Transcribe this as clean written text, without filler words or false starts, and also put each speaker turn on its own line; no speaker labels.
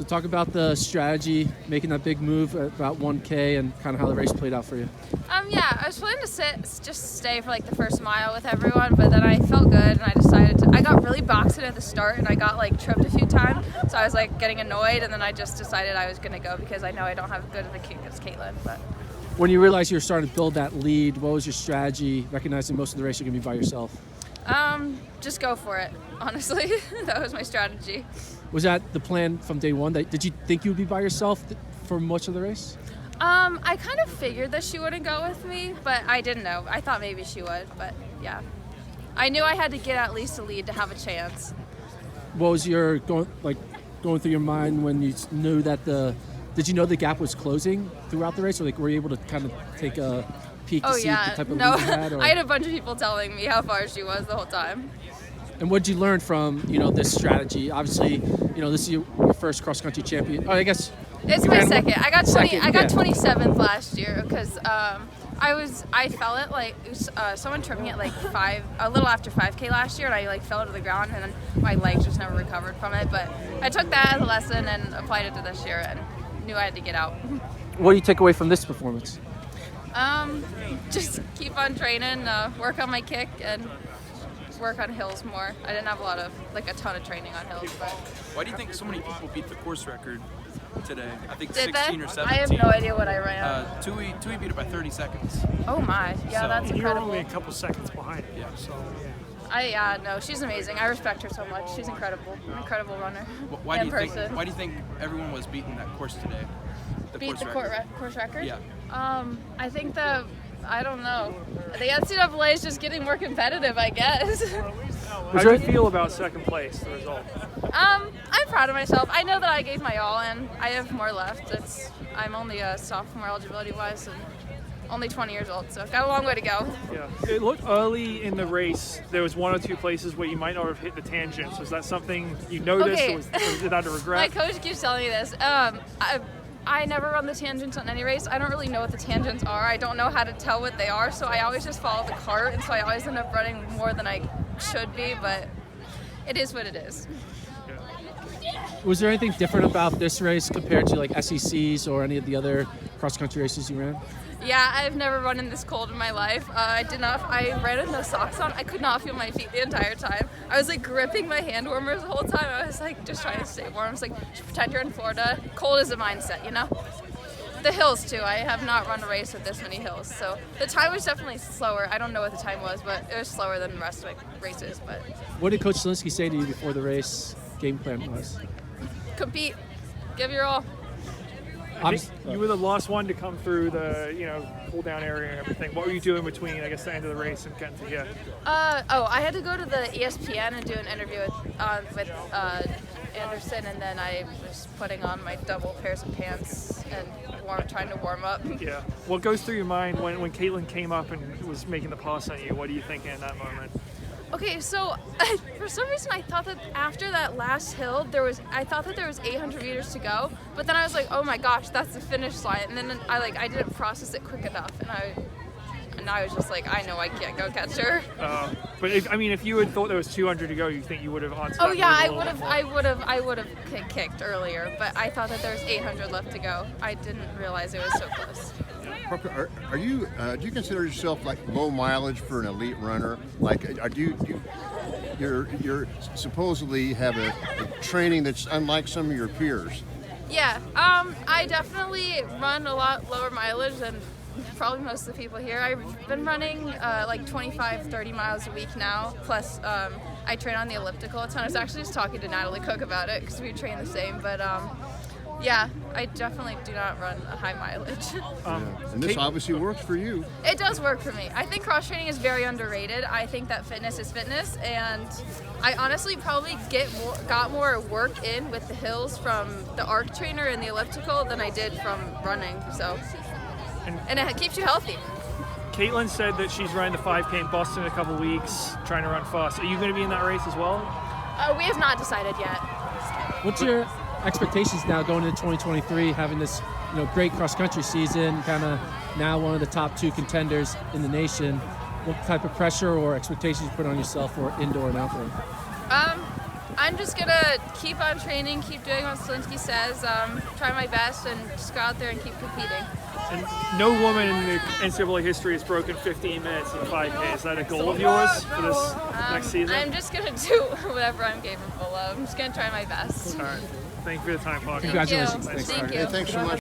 So talk about the strategy, making that big move at about 1K and kind of how the race played out for you.
Yeah, I was planning to just stay for like the first mile with everyone, but then I felt good and I decided to. I got really boxed at the start and I got like tripped a few times, so I was like getting annoyed, and then I just decided I was gonna go because I know I don't have as good of a kick as Katelyn. But
when you realized you were starting to build that lead, what was your strategy, recognizing most of the race you're gonna be by yourself?
Just go for it, honestly. That was my strategy.
Was that the plan from day one? Did you think you would be by yourself for much of the race?
I kind of figured that she wouldn't go with me, but I didn't know. I thought maybe she would, but yeah. I knew I had to get at least a lead to have a chance.
What was your going through your mind when you knew that did you know the gap was closing throughout the race, or like were you able to kind of take a peek to see the type of lead you had? Or?
I had a bunch of people telling me how far she was the whole time.
And what did you learn from this strategy? Obviously, this is your first cross country champion. Oh, I guess
it's my second. I got 27th last year because I fell at like someone tripped me at like a little after 5K last year, and I like fell to the ground, and then my legs just never recovered from it. But I took that as a lesson and applied it to this year, and knew I had to get out.
What do you take away from this performance?
Just keep on training, work on my kick, and work on hills more. I didn't have a ton of training on hills. But
why do you think so many people beat the course record today? I think
Did
16
they?
or 17.
I have no idea what I ran.
Tuohy beat it by 30 seconds.
Oh my, yeah,
So-
that's
You're
incredible.
only a couple seconds behind.
Yeah.
So
No, she's amazing. I respect her so much. She's incredible runner.
Why do
in
you
person.
think? Why do you think everyone was beating that course today?
Beat the course record?
Yeah.
I think I don't know. The NCAA is just getting more competitive, I guess.
how do you feel about second place, the result?
I'm proud of myself. I know that I gave my all, and I have more left. I'm only a sophomore eligibility-wise, and only 20 years old, so got a long way to go.
Yeah. It looked early in the race, there was one or two places where you might not have hit the tangents. Was that something you noticed,
Okay.
or was that a regret?
My coach keeps telling me this. I never run the tangents on any race. I don't really know what the tangents are. I don't know how to tell what they are, so I always just follow the cart, and so I always end up running more than I should be, but it is what it is.
Was there anything different about this race compared to like SECs or any of the other cross-country races you ran?
Yeah, I've never run in this cold in my life. I ran with no socks on. I could not feel my feet the entire time. I was like gripping my hand warmers the whole time. I was like just trying to stay warm. I was like, just pretend you're in Florida. Cold is a mindset, The hills too. I have not run a race with this many hills. So the time was definitely slower. I don't know what the time was, but it was slower than the rest of my races. But
What did Coach Selinsky say to you before the race game plan was?
compete, give your all.
I think you were the last one to come through the cool down area and everything. What were you doing between, I guess, the end of the race and getting to here?
I had to go to the ESPN and do an interview with Anderson, and then I was putting on my double pairs of pants and trying to warm up.
Yeah. What goes through your mind when Katelyn came up and was making the pass on you? What are you thinking in that moment?
Okay, so for some reason I thought that after that last hill I thought that there was 800 meters to go, but then I was like, oh my gosh, that's the finish line, and then I didn't process it quick enough, and I was just like, I know I can't go catch her.
But if you had thought there was 200 to go, you think you would have answered?
Oh yeah, I would have kicked earlier, but I thought that there was 800 left to go. I didn't realize it was so close.
Parker, are you? Do you consider yourself like low mileage for an elite runner? Like, you're supposedly have a training that's unlike some of your peers.
Yeah, I definitely run a lot lower mileage than probably most of the people here. I've been running like 25, 30 miles a week now, plus I train on the elliptical a ton. I was actually just talking to Natalie Cook about it because we train the same, but yeah, I definitely do not run a high mileage.
And this obviously works for you.
It does work for me. I think cross training is very underrated. I think that fitness is fitness, and I honestly probably got more work in with the hills from the arc trainer and the elliptical than I did from running. So, and it keeps you healthy.
Katelyn said that she's running the 5K in Boston in a couple weeks, trying to run fast. Are you going to be in that race as well?
We have not decided yet.
What's your expectations now going into 2023, having this great cross-country season, kind of now one of the top two contenders in the nation? What type of pressure or expectations you put on yourself for indoor and outdoor?
I'm I'm just gonna keep on training, keep doing what Slinsky says, try my best, and just go out there and keep competing.
And no woman in the NCAA history has broken 15 minutes in 5K. Is that a goal of yours for this next season?
I'm just gonna do whatever I'm capable of. I'm just gonna try my best.
All right. Thank you for the time, Parker.
Congratulations.
Thank you.
Thanks,
Thank
Parker.
you.
Hey, thanks so much.